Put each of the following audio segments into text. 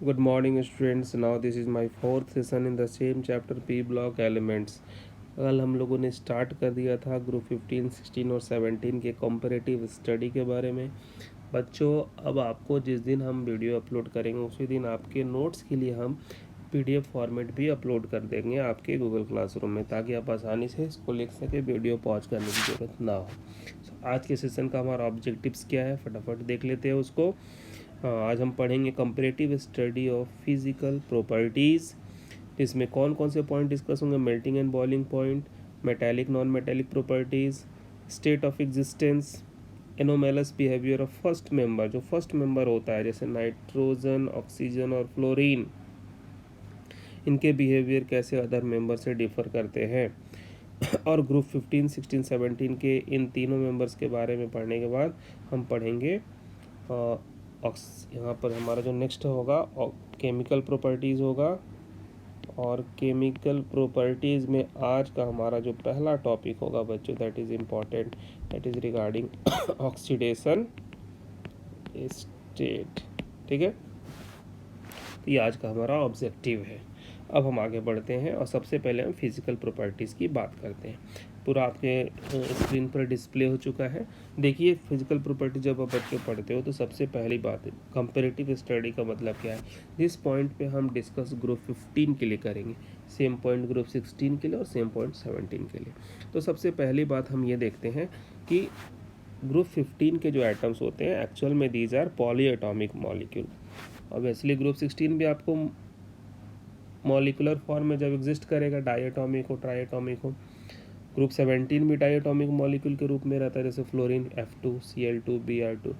Good morning students. Now this is my fourth session in the same chapter P block elements. कल हम लोगों ने start कर दिया था ग्रुप 15, 16 और 17 के कॉम्परेटिव स्टडी के बारे में। बच्चों अब आपको जिस दिन हम वीडियो अपलोड करेंगे उसी दिन आपके नोट्स के लिए हम PDF फॉर्मेट भी अपलोड कर देंगे आपके गूगल क्लासरूम में, ताकि आप आसानी से इसको लिख सके, वीडियो पॉज करने की ज़रूरत ना हो। आज के सेशन का हमारा ऑब्जेक्टिव्स क्या है फटाफट देख लेते हैं उसको। आज हम पढ़ेंगे comparative study of physical properties. इसमें कौन कौन से पॉइंट डिस्कस होंगे? Melting and boiling point, metallic non metallic properties, state of existence, anomalous behaviour of first member. जो फर्स्ट मेंबर होता है जैसे नाइट्रोजन, ऑक्सीजन और फ्लोरीन, इनके बिहेवियर कैसे अदर मेंबर से डिफर करते हैं। और ग्रुप 15, 16, 17 के इन तीनों मेंबर्स के बारे में पढ़ने के बाद हम पढ़ेंगे यहाँ पर हमारा जो नेक्स्ट होगा केमिकल प्रॉपर्टीज़ होगा। और केमिकल प्रॉपर्टीज़ में आज का हमारा जो पहला टॉपिक होगा बच्चों, that is important, that is regarding oxidation state. ठीक है, तो ये आज का हमारा ऑब्जेक्टिव है। अब हम आगे बढ़ते हैं और सबसे पहले हम फिज़िकल प्रॉपर्टीज़ की बात करते हैं। पूरा आपके स्क्रीन पर डिस्प्ले हो चुका है। देखिए फिजिकल प्रॉपर्टी जब आप बच्चों पढ़ते हो तो सबसे पहली बात है कंपैरेटिव स्टडी का मतलब क्या है। जिस पॉइंट पे हम डिस्कस ग्रुप 15 के लिए करेंगे, सेम पॉइंट ग्रुप 16 के लिए और सेम पॉइंट 17 के लिए। तो सबसे पहली बात हम ये देखते हैं कि ग्रुप 15 के जो एटम्स होते हैं एक्चुअल में these are polyatomic molecule. Obviously group 16 भी आपको मॉलिकुलर फॉर्म में जब एग्जिस्ट करेगा, डायटॉमिक हो, ट्राइएटॉमिक हो। ग्रुप 17 भी डायटॉमिक मॉलिक्यूल के रूप में रहता है, जैसे फ्लोरीन F2, Cl2, Br2।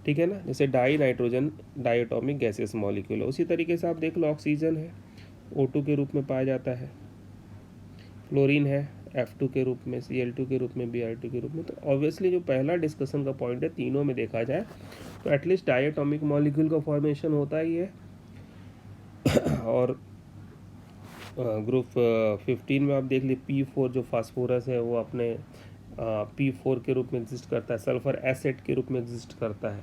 ठीक है ना, जैसे die nitrogen diatomic gases molecule है। उसी तरीके से आप देख लो ऑक्सीजन है, O2 के रूप में पाया जाता है, फ्लोरीन है F2 के रूप में, Cl2 के रूप में, Br2 के रूप में। तो ऑब्वियसली जो पहला डिस्कशन का पॉइंट है, तीनों में देखा जाए तो एटलीस्ट डायटॉमिक मॉलिक्यूल का फॉर्मेशन होता ही है। और ग्रुप 15 में आप देख ली P4 जो फास्फोरस है वो अपने P4 के रूप में एग्जिस्ट करता है, सल्फर एसिड के रूप में एग्जिस्ट करता है।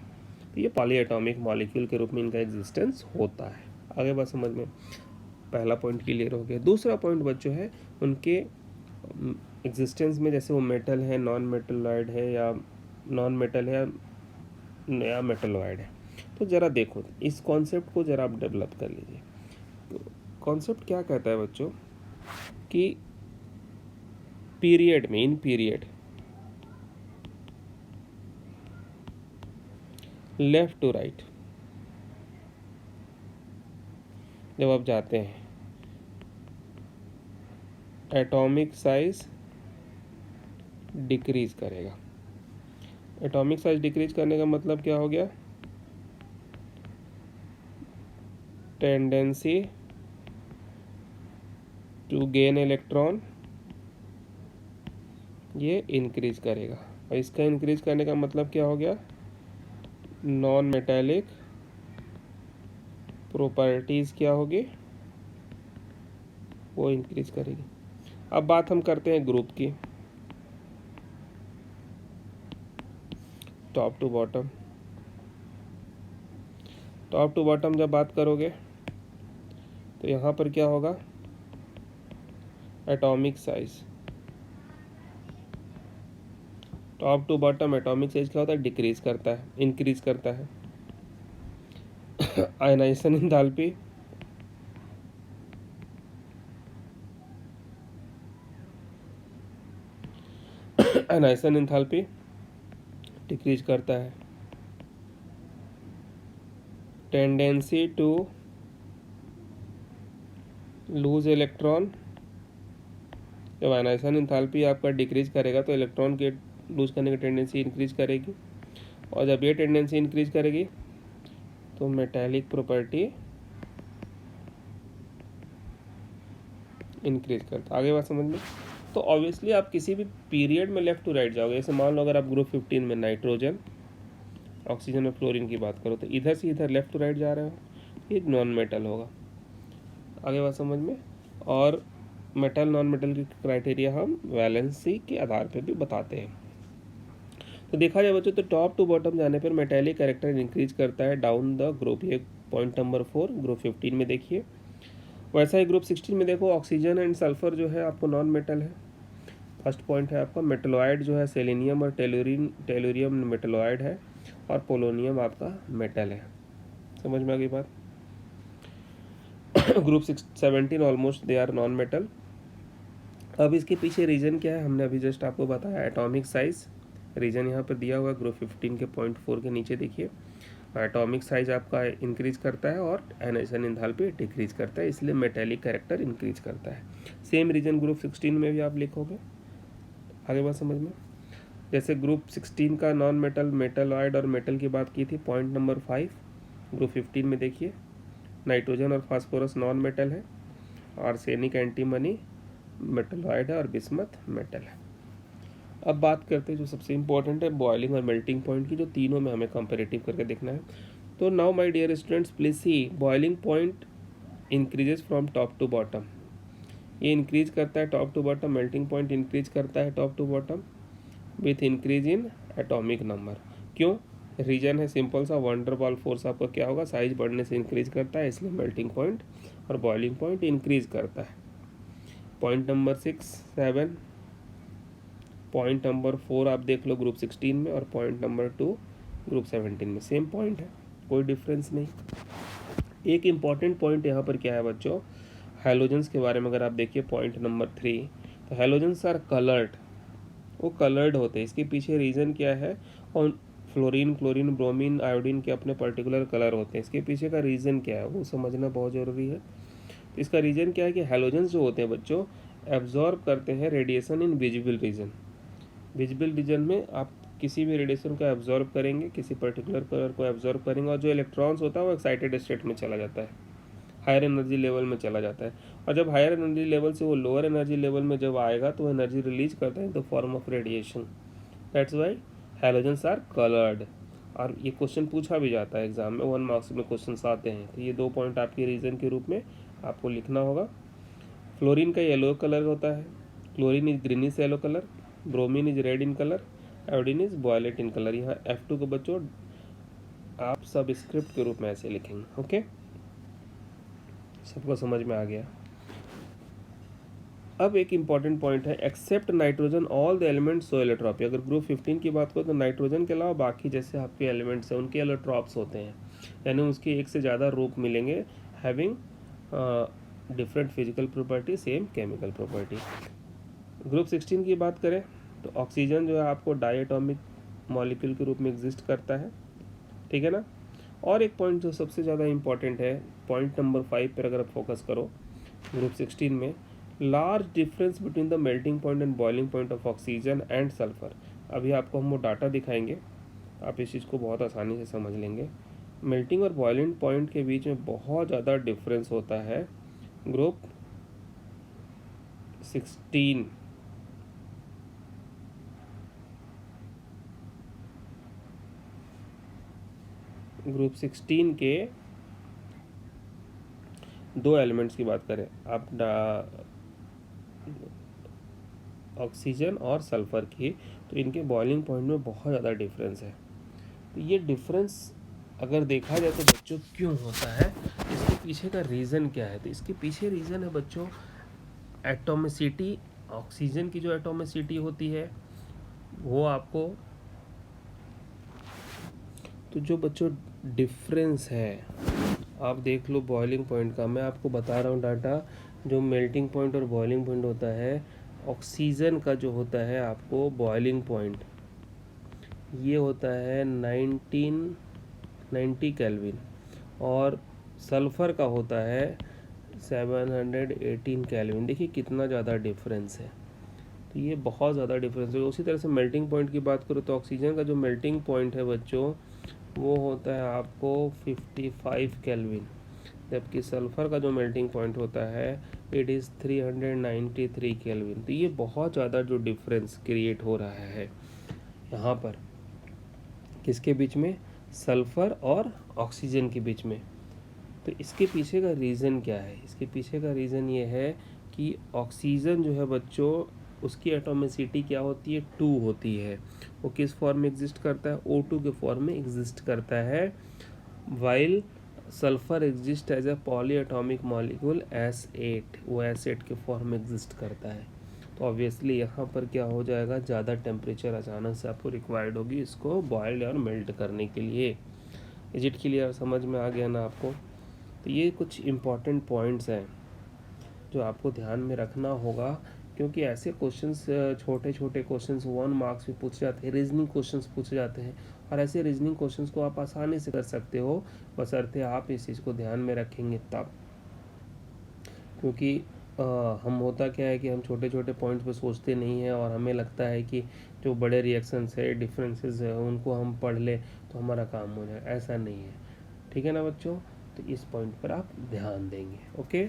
तो ये पॉलीएटॉमिक मॉलिक्यूल के रूप में इनका एग्जिस्टेंस होता है। आगे बात समझ में, पहला पॉइंट क्लियर हो गया। दूसरा पॉइंट बच्चों है उनके एग्जिस्टेंस में, जैसे वो मेटल है, नॉन मेटलॉइड है, या नॉन मेटल है या मेटलॉइड है। तो ज़रा देखो इस कॉन्सेप्ट को ज़रा आप डेवलप कर लीजिए। तो कॉन्सेप्ट क्या कहता है बच्चों कि पीरियड में, in period left to right जब आप जाते हैं, एटॉमिक साइज डिक्रीज करेगा। एटॉमिक साइज डिक्रीज करने का मतलब क्या हो गया? टेंडेंसी टू गेन इलेक्ट्रॉन ये इंक्रीज करेगा। और इसका इंक्रीज करने का मतलब क्या हो गया? नॉन मेटालिक प्रॉपर्टीज़ क्या होगी? वो इंक्रीज करेगी। अब बात हम करते हैं ग्रुप की, top to bottom. Top to bottom जब बात करोगे तो यहाँ पर क्या होगा? Atomic size, top to bottom atomic size क्या होता है? डिक्रीज करता है, इंक्रीज करता है। Ionization enthalpy, ionization enthalpy decrease करता है। टेंडेंसी टू लूज इलेक्ट्रॉन, जब आयनाइजेशन एंथैल्पी आपका डिक्रीज करेगा तो इलेक्ट्रॉन के लूज करने की टेंडेंसी इंक्रीज करेगी। और जब ये टेंडेंसी इंक्रीज करेगी तो मेटालिक प्रॉपर्टी इंक्रीज करता। आगे बात समझ में? तो ऑब्वियसली आप किसी भी पीरियड में लेफ्ट टू राइट जाओगे। जैसे मान लो अगर आप ग्रुप 15 में नाइट्रोजन, ऑक्सीजन और फ्लोरीन की बात करो तो इधर से इधर लेफ्ट टू राइट जा रहे हो, ये नॉन मेटल होगा। आगे बात समझ में? और मेटल नॉन मेटल की क्राइटेरिया हम वैलेंसी के आधार पर भी बताते हैं। तो देखा जाए बच्चों तो टॉप टू बॉटम जाने पर मेटेलिक कैरेक्टर इंक्रीज करता है डाउन द ग्रुप, ये पॉइंट नंबर 4 ग्रुप 15 में देखिए। वैसा ही ग्रुप 16 में देखो ऑक्सीजन एंड सल्फर जो है आपको नॉन मेटल है। फर्स्ट पॉइंट है आपका मेटलॉइड जो है सेलेनियम और टेलुरियम मेटलॉइड है और पोलोनियम आपका मेटल है। समझ में आ गई बात। Group 17 almost they are non metal. अब इसके पीछे रीजन क्या है, हमने अभी जस्ट आपको बताया एटॉमिक साइज। रीजन यहाँ पर दिया हुआ है ग्रुप 15 के पॉइंट 4 के नीचे देखिए। एटॉमिक साइज आपका इंक्रीज करता है और एनएसएन एंथैल्पी डिक्रीज करता है, इसलिए मेटेलिक कैरेक्टर इंक्रीज करता है। सेम रीजन ग्रुप 16 में भी आप लिखोगे। आगे बात समझ में। जैसे ग्रुप 16 का नॉन मेटल मेटलॉइड और मेटल की बात की थी, पॉइंट नंबर 5 ग्रुप 15 में देखिए नाइट्रोजन और फास्फोरस नॉन मेटल है, आर्सेनिक एंटीमनी मेटलॉइड है और बिस्मथ मेटल है। अब बात करते हैं जो सबसे इंपॉर्टेंट है बॉइलिंग और मेल्टिंग पॉइंट की, जो तीनों में हमें कंपैरेटिव करके देखना है। तो now my dear students please see boiling point increases from top to bottom, ये इंक्रीज करता है top to bottom. Melting point increase करता है top to bottom with increase in atomic number. क्यों? रीजन है सिंपल सा, वंडरबॉल फोर्स आपका क्या होगा, साइज बढ़ने से इंक्रीज करता है, इसलिए मेल्टिंग पॉइंट और बॉइलिंग पॉइंट इंक्रीज करता है। पॉइंट नंबर 6, 7, पॉइंट नंबर 4 आप देख लो ग्रुप 16 में और पॉइंट नंबर 2 ग्रुप 17 में, सेम पॉइंट है, कोई डिफरेंस नहीं। एक इम्पॉर्टेंट पॉइंट यहाँ पर क्या है बच्चों, हैलोजेंस के बारे में अगर आप देखिए पॉइंट नंबर 3, तो हैलोजेंस आर कलर्ड, वो कलर्ड होते हैं। इसके पीछे रीज़न क्या है, और फ्लोरीन क्लोरीन ब्रोमीन आयोडीन के अपने पर्टिकुलर कलर होते हैं, इसके पीछे का रीज़न क्या है वो समझना बहुत ज़रूरी है। तो इसका रीज़न क्या है कि हैलोजेंस जो होते हैं बच्चों एब्जॉर्ब करते हैं radiation in visible region. Visible region में आप किसी भी रेडिएशन को एब्जॉर्ब करेंगे, किसी पर्टिकुलर कलर को एब्जॉर्ब करेंगे, और जो इलेक्ट्रॉन्स होता है वो एक्साइटेड स्टेट में चला जाता है, हायर एनर्जी लेवल में चला जाता है। और जब हायर एनर्जी लेवल से वो लोअर एनर्जी लेवल में जब आएगा तो वो एनर्जी रिलीज करता है in the form of radiation. That's why halogens are coloured. और ये क्वेश्चन पूछा भी जाता है एग्जाम में, 1 मार्क्स में क्वेश्चन आते हैं। तो ये 2 पॉइंट आपके रीजन के रूप में आपको लिखना होगा। फ्लोरीन का येलो कलर होता है, chlorine is greenish yellow colour, bromine is red in colour, iodine is violet in colour. यहाँ F2 को बच्चों आप सब स्क्रिप्ट के रूप में ऐसे लिखेंगे। ओके, सबको समझ में आ गया। अब एक इम्पॉर्टेंट पॉइंट है, except nitrogen all the elements show allotropy. अगर ग्रुप 15 की बात करो तो नाइट्रोजन के अलावा बाकी जैसे आपके एलिमेंट्स हैं उनके एलोट्रॉप्स होते हैं, यानी उसके एक से ज़्यादा रूप मिलेंगे, having different physical property same chemical property. Group 16 की बात करें तो ऑक्सीजन जो है आपको डायटोमिक मॉलिक्यूल के रूप में एग्जिस्ट करता है, ठीक है ना। और एक पॉइंट जो सबसे ज़्यादा इम्पॉर्टेंट है, पॉइंट नंबर 5 पर अगर आप फोकस करो ग्रुप 16 में, large difference between the melting point and boiling point of oxygen and sulphur. अभी आपको हम वो डाटा दिखाएंगे, आप इस चीज़ को बहुत आसानी से समझ लेंगे। मेल्टिंग और बॉइलिंग पॉइंट के बीच में बहुत ज़्यादा डिफरेंस होता है ग्रुप 16। ग्रुप 16 के 2 एलिमेंट्स की बात करें आप, ऑक्सीजन और सल्फर की, तो इनके बॉइलिंग पॉइंट में बहुत ज़्यादा डिफरेंस है। तो ये डिफरेंस अगर देखा जाए तो बच्चों क्यों होता है, इसके पीछे का रीज़न क्या है, तो इसके पीछे रीज़न है बच्चों एटॉमिसिटी। ऑक्सीजन की जो एटॉमिसिटी होती है वो आपको, तो जो बच्चों डिफरेंस है आप देख लो बॉइलिंग पॉइंट का, मैं आपको बता रहा हूँ डाटा, जो मेल्टिंग पॉइंट और बॉइलिंग पॉइंट होता है, ऑक्सीजन का जो होता है आपको बॉइलिंग पॉइंट ये होता है 1990 केल्विन, और सल्फ़र का होता है 718 केल्विन। देखिए कितना ज़्यादा डिफरेंस है, तो ये बहुत ज़्यादा डिफरेंस है। उसी तरह से मेल्टिंग पॉइंट की बात करो तो ऑक्सीजन का जो मेल्टिंग पॉइंट है बच्चों वो होता है आपको 55 केल्विन, जबकि सल्फ़र का जो मेल्टिंग पॉइंट होता है इट इज़ 393 केल्विन। तो ये बहुत ज़्यादा जो डिफरेंस क्रिएट हो रहा है यहाँ पर किसके बीच में, सल्फ़र और ऑक्सीजन के बीच में। तो इसके पीछे का रीज़न क्या है, इसके पीछे का रीज़न ये है कि ऑक्सीजन जो है बच्चों उसकी एटॉमिसिटी क्या होती है, 2 होती है। वो किस फॉर्म में एग्जिस्ट करता है, O2 के फॉर्म में एग्जिस्ट करता है, while sulphur exist as a polyatomic molecule S8, वो S8 के फॉर्म में एग्जिस्ट करता है। तो ऑब्वियसली यहाँ पर क्या हो जाएगा, ज़्यादा टेम्परेचर अचानक से आपको रिक्वायर्ड होगी इसको बॉइल्ड और मेल्ट करने के लिए। इज इट क्लियर, समझ में आ गया ना आपको। तो ये कुछ इम्पॉर्टेंट पॉइंट्स हैं जो आपको ध्यान में रखना होगा, क्योंकि ऐसे क्वेश्चंस, छोटे छोटे क्वेश्चंस 1 मार्क्स में पूछे जाते हैं, रीजनिंग क्वेश्चंस पूछे जाते हैं, और ऐसे रीजनिंग क्वेश्चंस को आप आसानी से कर सकते हो, बशर्ते आप इस चीज़ को ध्यान में रखेंगे तब। क्योंकि हम होता क्या है कि हम छोटे छोटे पॉइंट्स पे सोचते नहीं हैं, और हमें लगता है कि जो बड़े रिएक्शंस है, डिफरेंसेस है, उनको हम पढ़ लें तो हमारा काम हो जाए। ऐसा नहीं है, ठीक है ना बच्चों। तो इस पॉइंट पर आप ध्यान देंगे। ओके,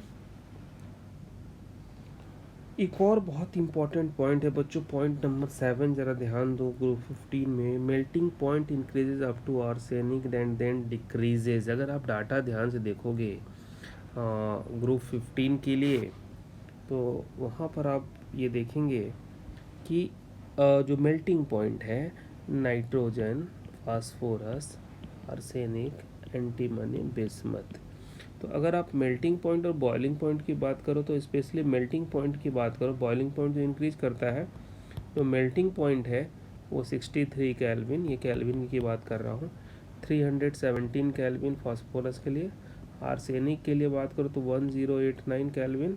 एक और बहुत इंपॉर्टेंट पॉइंट है बच्चों, पॉइंट नंबर 7, जरा ध्यान दो। ग्रुप 15 में melting point increases up to arsenic then decreases. अगर आप डाटा ध्यान से देखोगे ग्रुप 15 के लिए, तो वहाँ पर आप ये देखेंगे कि जो मेल्टिंग पॉइंट है, nitrogen, phosphorus, arsenic, antimony, bismuth. तो अगर आप मेल्टिंग पॉइंट और बॉइलिंग पॉइंट की बात करो, तो स्पेशली मेल्टिंग पॉइंट की बात करो, बॉइलिंग पॉइंट जो इंक्रीज करता है, तो मेल्टिंग पॉइंट है वो 63 केल्विन, ये केल्विन की बात कर रहा हूँ, 317 केल्विन फास्फोरस के लिए। आर्सेनिक के लिए बात करो तो 1089 केल्विन,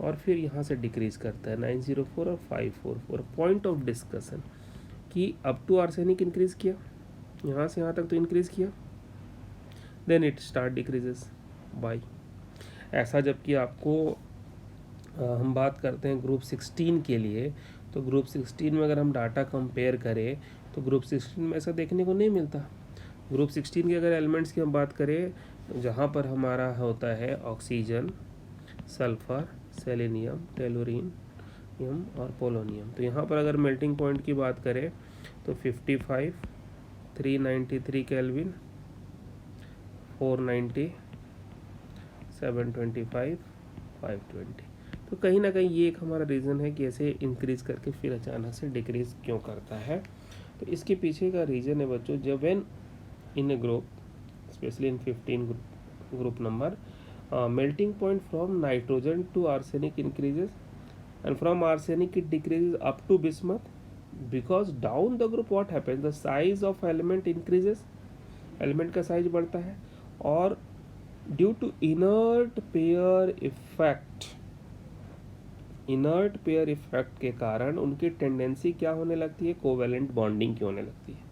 और फिर यहाँ से डिक्रीज करता है 904 और 544। पॉइंट ऑफ डिस्कशन कि अप टू आर्सेनिक इंक्रीज किया, यहाँ से यहाँ तक तो इंक्रीज किया, then it start decreases by. ऐसा जबकि आपको हम बात करते हैं ग्रुप 16 के लिए, तो ग्रुप 16 में अगर हम डाटा कंपेयर करें तो ग्रुप 16 में ऐसा देखने को नहीं मिलता। ग्रुप 16 के अगर एलिमेंट्स की हम बात करें, जहाँ पर हमारा होता है ऑक्सीजन, सल्फर, सेलेनियम, टेलुरियम और पोलोनियम। तो यहाँ पर अगर मेल्टिंग पॉइंट की बात करें तो 55, 393 केल्विन, 490, 725, 520। तो कहीं ना कहीं ये एक हमारा रीज़न है कि ऐसे इंक्रीज़ करके फिर अचानक से डिक्रीज़ क्यों करता है। तो इसके पीछे का रीज़न है बच्चों, जब when in A group, specially in 15 group number, melting point from nitrogen to arsenic increases, and from arsenic it decreases up to bismuth, because down the group what happens, the size of element increases, element का size बढ़ता है, और due to inert pair effect, inert pair effect के कारण उनकी tendency क्या होने लगती है, कोवेलेंट बॉन्डिंग की होने लगती है।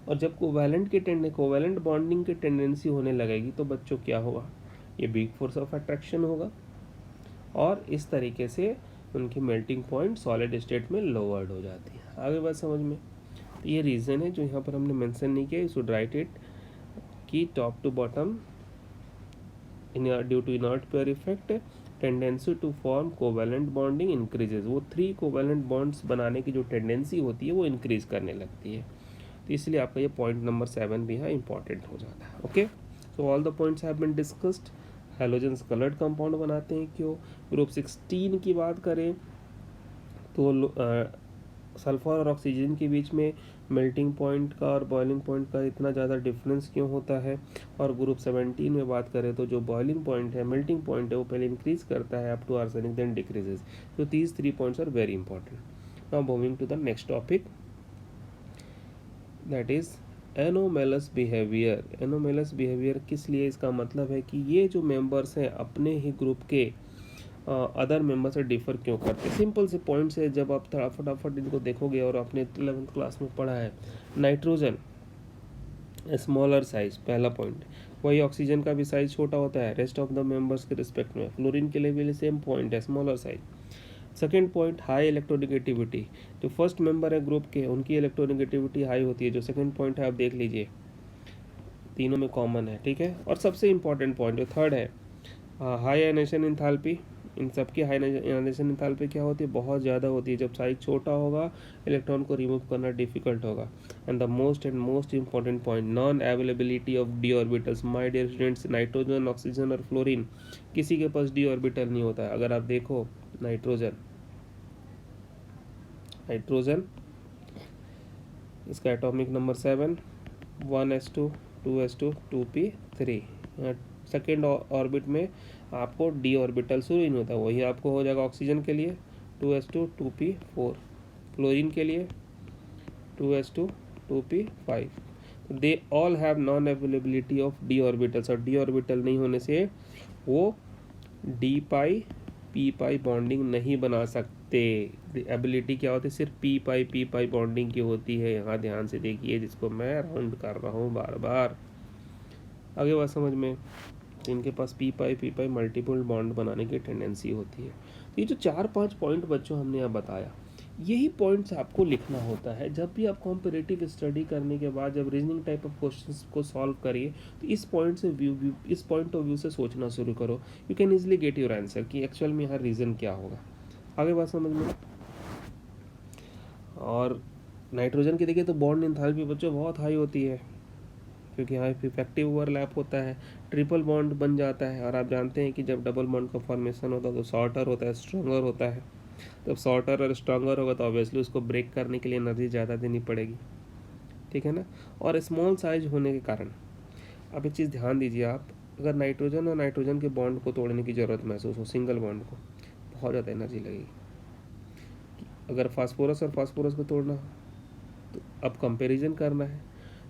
और जब कोवेलेंट बॉन्डिंग की टेंडेंसी होने लगेगी तो बच्चों क्या होगा, ये वीक फोर्स ऑफ अट्रैक्शन होगा, और इस तरीके से उनकी मेल्टिंग पॉइंट सॉलिड स्टेट में लोवर्ड हो जाती है। आगे बात समझ में। तो ये रीज़न है जो यहाँ पर हमने मेंशन नहीं किया, शुड राइट इट, कि top to bottom in due to inert pair effect tendency to form covalent bonding increases. वो 3 कोवेलेंट बॉन्ड्स बनाने की जो टेंडेंसी होती है वो इंक्रीज करने लगती है। तो इसलिए आपका ये पॉइंट नंबर 7 भी है इंपॉर्टेंट हो जाता है। Okay, so all the points have been discussed. Halogens coloured compound बनाते हैं क्यों। ग्रुप 16 की बात करें तो सल्फर और ऑक्सीजन के बीच में मेल्टिंग पॉइंट का और बॉइलिंग पॉइंट का इतना ज़्यादा डिफरेंस क्यों होता है। और ग्रुप 17 में बात करें तो जो बॉइलिंग पॉइंट है, मेल्टिंग पॉइंट है, वो पहले इंक्रीज करता है up to arsenic then decreases. तो these 3 points are very important. Now moving to the next topic, that is anomalous behaviour. Anomalous behaviour किस लिए, इसका मतलब है कि ये जो मेंबर्स हैं अपने ही ग्रुप के अदर मेंबर से डिफर क्यों करते हैं। सिंपल से पॉइंट्स है, जब आप थोड़ा फटाफट इनको देखोगे, और आपने 11th क्लास में पढ़ा है, नाइट्रोजन स्मॉलर साइज, पहला पॉइंट। वही ऑक्सीजन का भी साइज छोटा होता है रेस्ट ऑफ द मेंबर्स के रिस्पेक्ट में। फ्लोरीन के लिए भी सेम पॉइंट है, smaller size. Second point, high electronegativity. जो फर्स्ट मेंबर है ग्रुप के, उनकी इलेक्ट्रोनिगेटिविटी हाई होती है। जो सेकेंड पॉइंट है आप देख लीजिए, तीनों में कॉमन है, ठीक है। और सबसे इंपॉर्टेंट पॉइंट जो थर्ड है, हाई आयनेशन इंथैल्पी। इन सबकी हाई आयनेशन इंथैल्पी क्या होती है, बहुत ज़्यादा होती है। जब साइज छोटा होगा, इलेक्ट्रॉन को रिमूव करना डिफिकल्ट होगा। And the most important point, non availability of d orbitals. My dear students, nitrogen, oxygen और फ्लोरीन, किसी के पास डी ऑर्बिटल नहीं होता है। अगर आप देखो नाइट्रोजन, नाइट्रोजन, इसका atomic number 7, 1s2 2s2 2p3। Second orbit में आपको डी ऑर्बिटल शुरू ही नहीं होता, वही आपको हो जाएगा ऑक्सीजन के लिए 2s2 2p4, क्लोरीन के लिए 2s2 2p5। They all have non availability of d orbitals, और डी ऑर्बिटल नहीं होने से वो डी पाई पी पाई बॉन्डिंग नहीं बना सकते। एबिलिटी क्या होती है, सिर्फ पी पाई बॉन्डिंग की होती है। यहाँ ध्यान से देखिए, जिसको मैं राउंड कर रहा हूँ बार बार, आगे बात समझ में। तो इनके पास पी पाई मल्टीपल बॉन्ड बनाने की टेंडेंसी होती है। तो ये जो 4-5 पॉइंट बच्चों हमने यहाँ बताया, यही पॉइंट्स आपको लिखना होता है जब भी आप कॉम्पिटिटिव स्टडी करने के बाद जब रीजनिंग टाइप ऑफ क्वेश्चंस को सॉल्व करिए, तो इस पॉइंट ऑफ व्यू से सोचना शुरू करो। You can easily get your answer कि एक्चुअल में यहाँ रीज़न क्या होगा। आगे बात समझ में। और नाइट्रोजन की देखिए तो बॉन्ड एंथैल्पी बच्चों बहुत हाई होती है, क्योंकि यहाँ इफेक्टिव ओवरलैप होता है, ट्रिपल बॉन्ड बन जाता है। और आप जानते हैं कि जब डबल बॉन्ड का फॉर्मेशन होता है तो शॉर्टर होता है, स्ट्रॉन्गर होता है। जब शॉर्टर और स्ट्रॉन्गर होगा तो ऑब्वियसली उसको ब्रेक करने के लिए एनर्जी ज़्यादा देनी पड़ेगी, ठीक है ना। और स्मॉल साइज होने के कारण अब एक चीज़ ध्यान दीजिए आप, अगर नाइट्रोजन और नाइट्रोजन के बॉन्ड को तोड़ने की ज़रूरत महसूस हो, सिंगल बॉन्ड को, बहुत ज़्यादा एनर्जी लगेगी। अगर फास्फोरस और फास्फोरस को तोड़ना हो तो अब कंपैरिजन करना है,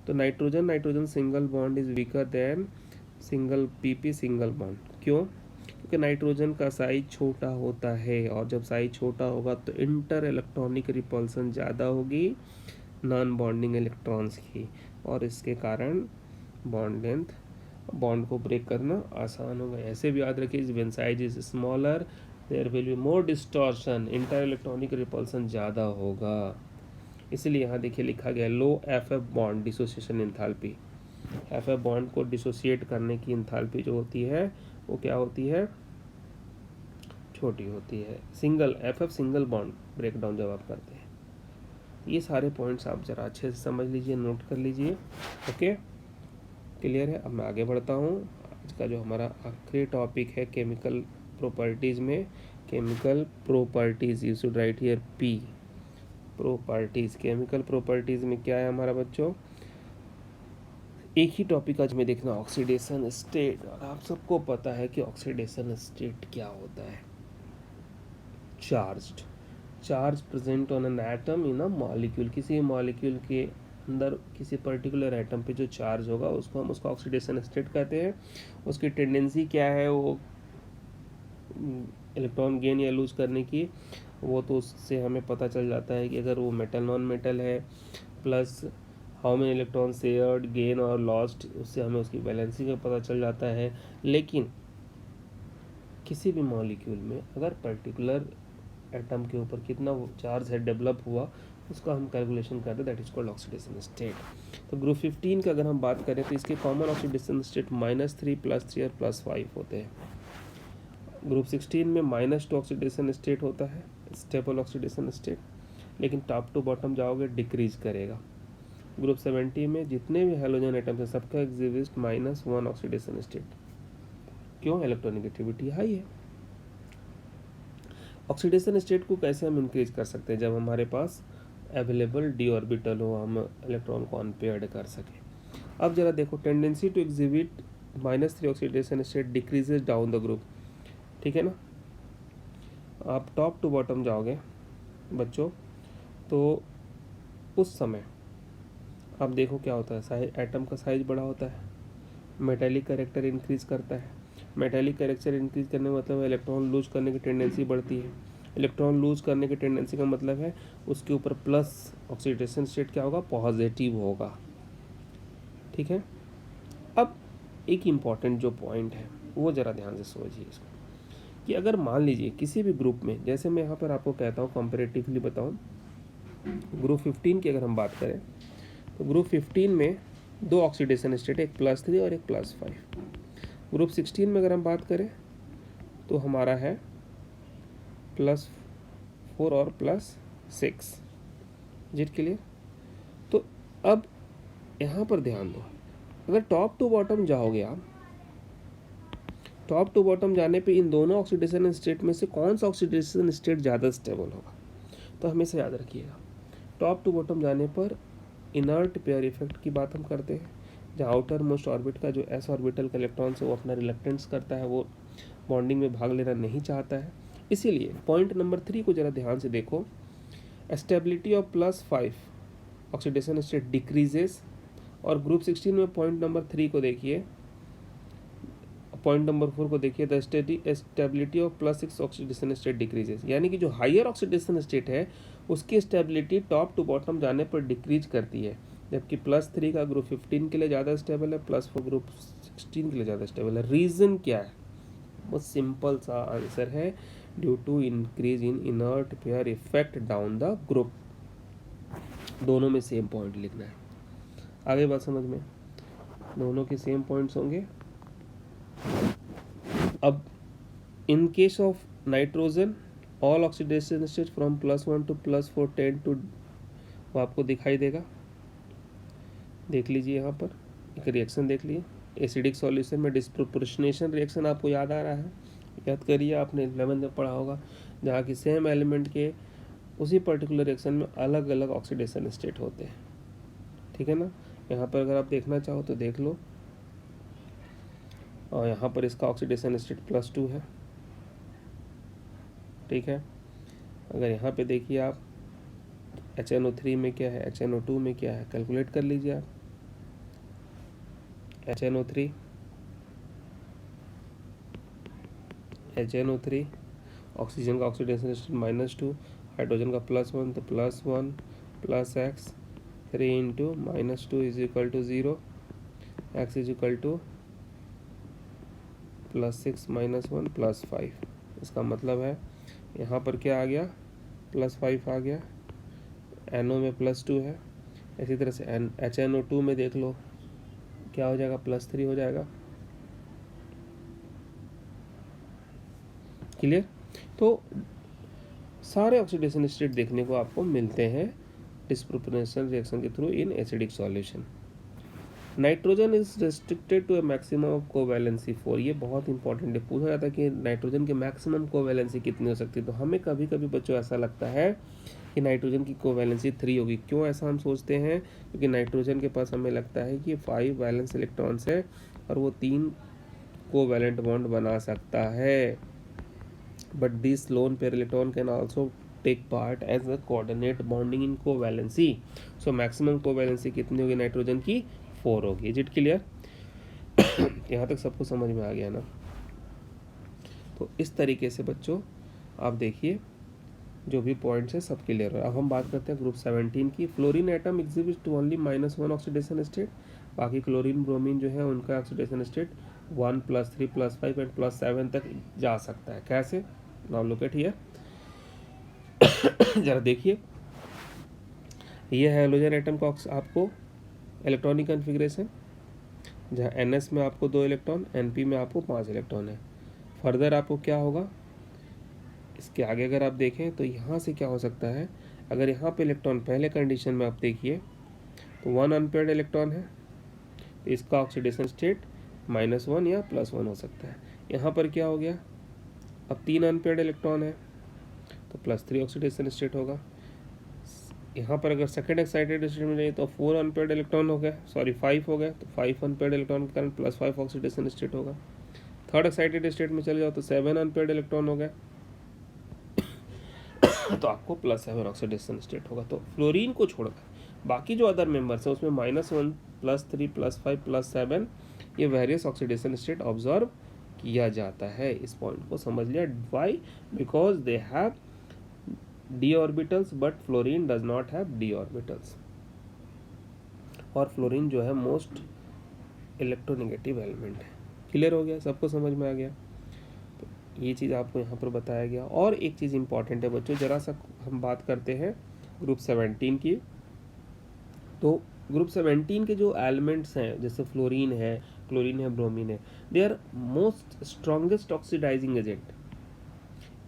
तो nitrogen single bond is weaker then single PP single bond. क्यों? क्योंकि नाइट्रोजन का साइज छोटा होता है, और जब साइज छोटा होगा तो इंटर इलेक्ट्रॉनिक रिपल्सन ज़्यादा होगी नॉन बॉन्डिंग इलेक्ट्रॉन्स की, और इसके कारण बॉन्ड को ब्रेक करना आसान होगा। ऐसे भी याद रखिए, when size is smaller there will be more distortion, inter electronic repulsion ज़्यादा होगा। इसलिए यहाँ देखिए लिखा गया low F bond dissociation enthalpy. F bond को डिसोसिएट करने की एंथैल्पी जो होती है वो क्या होती है, छोटी होती है। सिंगल बॉन्ड ब्रेकडाउन जब आप करते हैं। ये सारे पॉइंट्स आप ज़रा अच्छे से समझ लीजिए, नोट कर लीजिए। ओके, क्लियर है। अब मैं आगे बढ़ता हूँ। आज का जो हमारा आखिरी टॉपिक है केमिकल प्रॉपर्टीज़ में, chemical properties, you should write here P, properties. Chemical properties में क्या है हमारा बच्चों, एक ही टॉपिक आज में देखना, ऑक्सीडेशन स्टेट। और आप सबको पता है कि ऑक्सीडेशन स्टेट क्या होता है, charge present on an atom in a molecule. किसी मॉलिक्यूल के अंदर किसी पर्टिकुलर एटम पे जो चार्ज होगा उसको हम उसका ऑक्सीडेशन स्टेट कहते हैं। उसकी टेंडेंसी क्या है, वो इलेक्ट्रॉन गेन या लूज करने की, वो तो उससे हमें पता चल जाता है कि अगर वो मेटल नॉन मेटल है, plus how many electron shared, gain और लॉस्ट, उससे हमें उसकी बैलेंसिंग का पता चल जाता है। लेकिन किसी भी मॉलिक्यूल में अगर पर्टिकुलर एटम के ऊपर कितना चार्ज है डेवलप हुआ, उसका हम कैलकुलेशन करते हैं, that is called oxidation state. तो ग्रुप 15 की अगर हम बात करें तो इसके कॉमन ऑक्सीडेशन स्टेट -3 +3 और +5 होते हैं। ग्रुप 16 में -2 ऑक्सीडेशन स्टेट होता है, स्टेबल ऑक्सीडेशन स्टेट, लेकिन टॉप टू बॉटम जाओगे डिक्रीज करेगा। ग्रुप 70 में जितने भी हेलोजन एटम्स हैं सबका एग्जिस्ट -1 ऑक्सीडेशन स्टेट। क्यों? इलेक्ट्रॉनिगेटिविटी हाई है। ऑक्सीडेशन स्टेट को कैसे हम इंक्रीज कर सकते हैं, जब हमारे पास अवेलेबल डी ऑर्बिटल हो, हम इलेक्ट्रॉन को अनपेयर्ड कर सकें। अब जरा देखो, tendency to exhibit -3 oxidation state decreases down the group, ठीक है ना। आप टॉप टू बॉटम जाओगे बच्चों, तो उस समय आप देखो क्या होता है, साइज एटम का साइज बड़ा होता है, मेटेलिक कैरेक्टर इंक्रीज करता है। मेटेलिक कैरेक्टर इंक्रीज करने का मतलब है इलेक्ट्रॉन लूज करने की टेंडेंसी बढ़ती है। इलेक्ट्रॉन लूज करने की टेंडेंसी का मतलब है उसके ऊपर प्लस ऑक्सीडेशन स्टेट क्या होगा, पॉजिटिव होगा, ठीक है। अब एक इम्पॉर्टेंट जो पॉइंट है वो ज़रा ध्यान से समझिए इसको, कि अगर मान लीजिए किसी भी ग्रुप में, जैसे मैं यहाँ पर आपको कहता हूँ कंपेरेटिवली बताऊँ, ग्रुप 15 की अगर हम बात करें तो ग्रुप 15 में 2 ऑक्सीडेशन स्टेट, एक +3 और एक +5। ग्रुप 16 में अगर हम बात करें तो हमारा है +4 और +6, जिट के लिए। तो अब यहाँ पर ध्यान दो, अगर टॉप टू बॉटम जाओगे आप, टॉप टू बॉटम जाने पे इन दोनों ऑक्सीडेशन स्टेट में से कौन सा ऑक्सीडेशन स्टेट ज़्यादा स्टेबल होगा, तो हमेशा याद रखिएगा, टॉप टू बॉटम जाने पर इनर्ट पेयर इफेक्ट की बात हम करते हैं, जहाँ आउटर मोस्ट ऑर्बिट का जो एस ऑर्बिटल का इलेक्ट्रॉन से वो अपना रिलक्टेंस करता है, वो बॉन्डिंग में भाग लेना नहीं चाहता है। इसीलिए पॉइंट नंबर 3 को ज़रा ध्यान से देखो, stability of +5 oxidation state decreases. और ग्रुप 16 में पॉइंट नंबर 3 को देखिए, पॉइंट नंबर 4 को देखिए, the stability of +6 oxidation state decreases, यानी कि जो हायर ऑक्सीडेशन स्टेट है उसकी स्टेबिलिटी टॉप टू बॉटम जाने पर डिक्रीज करती है, जबकि +3 का ग्रुप 15 के लिए ज़्यादा स्टेबल है, +4 ग्रुप 16 के लिए ज़्यादा स्टेबल है। रीज़न क्या है? वो सिंपल सा आंसर है, due to increase in inert pair effect down the group. दोनों में सेम पॉइंट लिखना है। आगे बात समझ में, दोनों के सेम पॉइंट्स होंगे। अब in case of nitrogen all oxidation state from +1 to +4 tend to, वो आपको दिखाई देगा, देख लीजिए यहाँ पर एक रिएक्शन देख लीजिए, एसिडिक सॉल्यूशन में डिस्प्रोपोर्शनेशन रिएक्शन आपको याद आ रहा है, याद करिए, आपने 11th में पढ़ा होगा, जहाँ की सेम एलिमेंट के उसी पर्टिकुलर रिएक्शन में अलग अलग ऑक्सीडेशन स्टेट होते हैं, ठीक है ना। यहाँ पर अगर आप देखना चाहो तो देख लो, और यहाँ पर इसका ऑक्सीडेशन स्टेट +2 है, ठीक है। अगर यहाँ पे देखिए आप HNO3 में क्या है, HNO2 में क्या है, कैलकुलेट कर लीजिए आप। HNO3 ऑक्सीजन का ऑक्सीडेशन स्टेट -2, हाइड्रोजन का +1, तो +1 +x 3 × -2 = 0, x = +6 -1 +5। इसका मतलब है यहाँ पर क्या आ गया, +5 आ गया, NO में +2 है। इसी तरह से HNO2 में देख लो क्या हो जाएगा, +3 हो जाएगा। क्लियर? तो सारे ऑक्सीडेशन स्टेट देखने को आपको मिलते हैं डिस्प्रोपोर्शनल रिएक्शन के through in acidic solution. Nitrogen is restricted to a maximum of covalency 4। ये बहुत इंपॉर्टेंट है, पूछा जाता है कि नाइट्रोजन की मैक्सिमम कोवैलेंसी कितनी हो सकती है। तो हमें कभी कभी बच्चों ऐसा लगता है कि नाइट्रोजन की कोवैलेंसी 3 होगी। क्यों ऐसा हम सोचते हैं? क्योंकि नाइट्रोजन के पास हमें लगता है कि 5 वैलेंस इलेक्ट्रॉन्स है और वो 3 कोवैलेंट बॉन्ड बना सकता है। But this lone pair electron can also take part as a coordinate bonding in covalency. So maximum covalency कितनी होगी नाइट्रोजन की? 4 होगी। Is it clear? यहाँ तक सबको समझ में आ गया ना? तो इस तरीके से बच्चों आप देखिए जो भी पॉइंट्स है सब क्लियर है। अब हम बात करते हैं ग्रुप 17 की। Fluorine atom exhibit to only -1 oxidation state. बाकी क्लोरीन ब्रोमीन जो है उनका ऑक्सीडेशन स्टेट 1 +3 +5 एंड +7 तक जा सकता है। कैसे? Now look at here. जरा देखिए, ये है हेलोजन एटम का आपको इलेक्ट्रॉनिक कन्फिग्रेशन, जहाँ NS में आपको 2 इलेक्ट्रॉन, NP में आपको 5 इलेक्ट्रॉन है। फर्दर आपको क्या होगा, इसके आगे अगर आप देखें तो यहाँ से क्या हो सकता है, अगर यहाँ पे इलेक्ट्रॉन पहले कंडीशन में आप देखिए तो 1 अनपेयर्ड इलेक्ट्रॉन है, तो इसका ऑक्सीडेशन स्टेट -1 या +1 हो सकता है। यहाँ पर क्या हो गया, अब 3 अनपेयर्ड इलेक्ट्रॉन है तो +3 ऑक्सीडेशन स्टेट होगा। यहाँ पर अगर सेकेंड एक्साइटेड स्टेट में जाइए तो 4 अनपेयर्ड इलेक्ट्रॉन हो गए, सॉरी 5 हो गए, तो 5 अनपेयर्ड इलेक्ट्रॉन के कारण +5 ऑक्सीडेशन स्टेट होगा। थर्ड एक्साइटेड स्टेट में चले जाओ तो 7 अनपेयर्ड इलेक्ट्रॉन हो गए, तो आपको +7 ऑक्सीडेशन स्टेट होगा। तो फ्लोरीन को छोड़कर बाकी जो अदर मेंबर्स हैं उसमें -1 +3 +5 +7 ये वेरियस ऑक्सीडेशन स्टेट ऑब्जर्व किया जाता है। इस पॉइंट को समझ लिया। Why? Because they have d orbitals but fluorine does not have d orbitals. और फ्लोरीन जो है मोस्ट इलेक्ट्रोनेगेटिव एलिमेंट है। क्लियर हो गया? सबको समझ में आ गया? तो ये चीज़ आपको यहाँ पर बताया गया। और एक चीज़ इंपॉर्टेंट है बच्चों, जरा सा हम बात करते हैं ग्रुप 17 की। तो ग्रुप 17 के जो एलिमेंट्स हैं जैसे फ्लोरीन है, क्लोरीन है, ब्रोमीन है, they are most strongest oxidizing agent.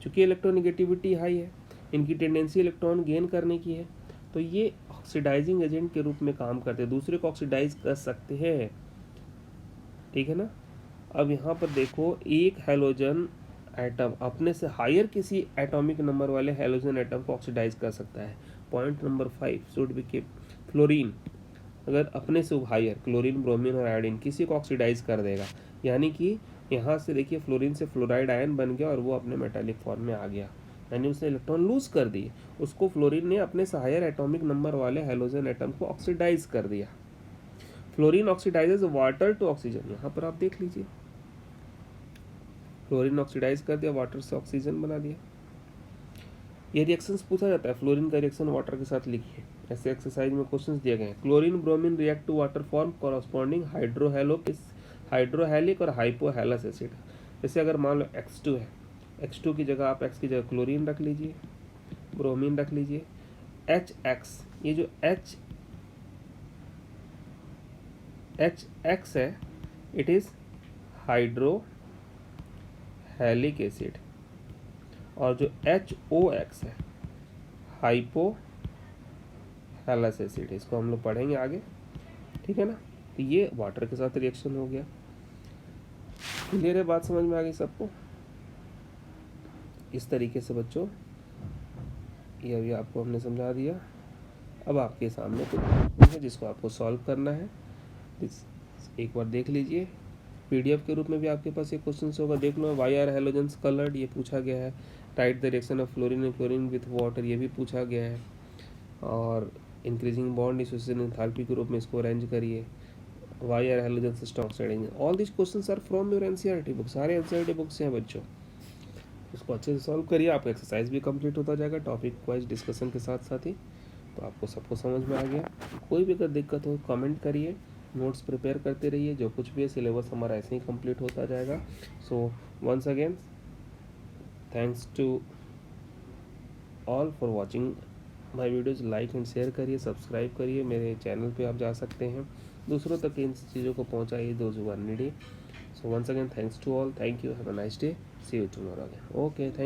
चूँकि इलेक्ट्रोनेगेटिविटी हाई है, इनकी टेंडेंसी इलेक्ट्रॉन गेन करने की है, तो ये ऑक्सीडाइजिंग एजेंट के रूप में काम करते हैं, दूसरे को ऑक्सीडाइज कर सकते हैं। ठीक है ना? अब यहाँ पर देखो, एक हैलोजन एटम अपने से हायर किसी एटॉमिक नंबर वाले हेलोजन एटम को ऑक्सीडाइज कर सकता है। Point number 5 should be keep. Fluorine अगर अपने से हायर, क्लोरीन, ब्रोमीन और आयोडीन किसी को ऑक्सीडाइज कर देगा, यानी कि यहाँ से देखिए फ्लोरीन से फ्लोराइड आयन बन गया और वो अपने मेटालिक फॉर्म में आ गया, यानी उसने इलेक्ट्रॉन लूज कर दिए, उसको फ्लोरीन ने अपने से हायर एटॉमिक नंबर वाले हेलोजन एटम को ऑक्सीडाइज कर दिया। Fluorine oxidizes water to oxygen, यहाँ पर आप देख लीजिए, फ्लोरीन ऑक्सीडाइज कर दिया, वाटर से ऑक्सीजन बना दिया। ये रिएक्शंस पूछा जाता है, फ्लोरीन का रिएक्शन वाटर के साथ लिखिए, ऐसे एक्सरसाइज में क्वेश्चंस दिए गए हैं। Chlorine bromine react to water form corresponding hydrohalic और हाइपोहेलस एसिड। जैसे अगर मान लो X2 है, X2 की जगह आप X की जगह क्लोरीन रख लीजिए, ब्रोमीन रख लीजिए, HX, ये जो HX है इट इज हाइड्रोहेलिक एसिड, और जो HOX है हाइपोहेलस एसिड, इसको हम लोग पढ़ेंगे आगे, ठीक है ना। तो ये वाटर के साथ रिएक्शन हो गया। क्लियर है, बात समझ में आ गई सबको। इस तरीके से बच्चों ये अभी आपको हमने समझा दिया। अब आपके सामने कुछ है जिसको आपको सॉल्व करना है, एक बार देख लीजिए। PDF के रूप में भी आपके पास ये क्वेश्चन होगा, देख लो। वाई आर हेलोजेंस कलर्ड, ये पूछा गया है। Tight the reaction of fluorine and chlorine with water, ये भी पूछा गया है। और इंक्रीजिंग बॉन्ड एसोसिएशन एंथैल्पी के रूप में इसको अरेंज करिए। Why are halogens strong oxide, all this questions are from your NCERT book, सारे NCERT बुक से हैं बच्चों। इसको अच्छे से सॉल्व करिए, आपका एक्सरसाइज भी कंप्लीट होता जाएगा टॉपिक वाइज डिस्कशन के साथ साथ ही। तो आपको सबको समझ में आ गया। कोई भी अगर दिक्कत हो कमेंट करिए, नोट्स प्रिपेयर करते रहिए, जो कुछ भी है सिलेबस हमारा ऐसे ही कंप्लीट होता जाएगा। So once again thanks to all for watching my videos. Like and share करिए, सब्सक्राइब करिए, मेरे चैनल पे आप जा सकते हैं, दूसरों तक इन चीज़ों को पहुंचाइए, those who are needy. So once again thanks to all, thank you, have a nice day, see you tomorrow again. Okay, thank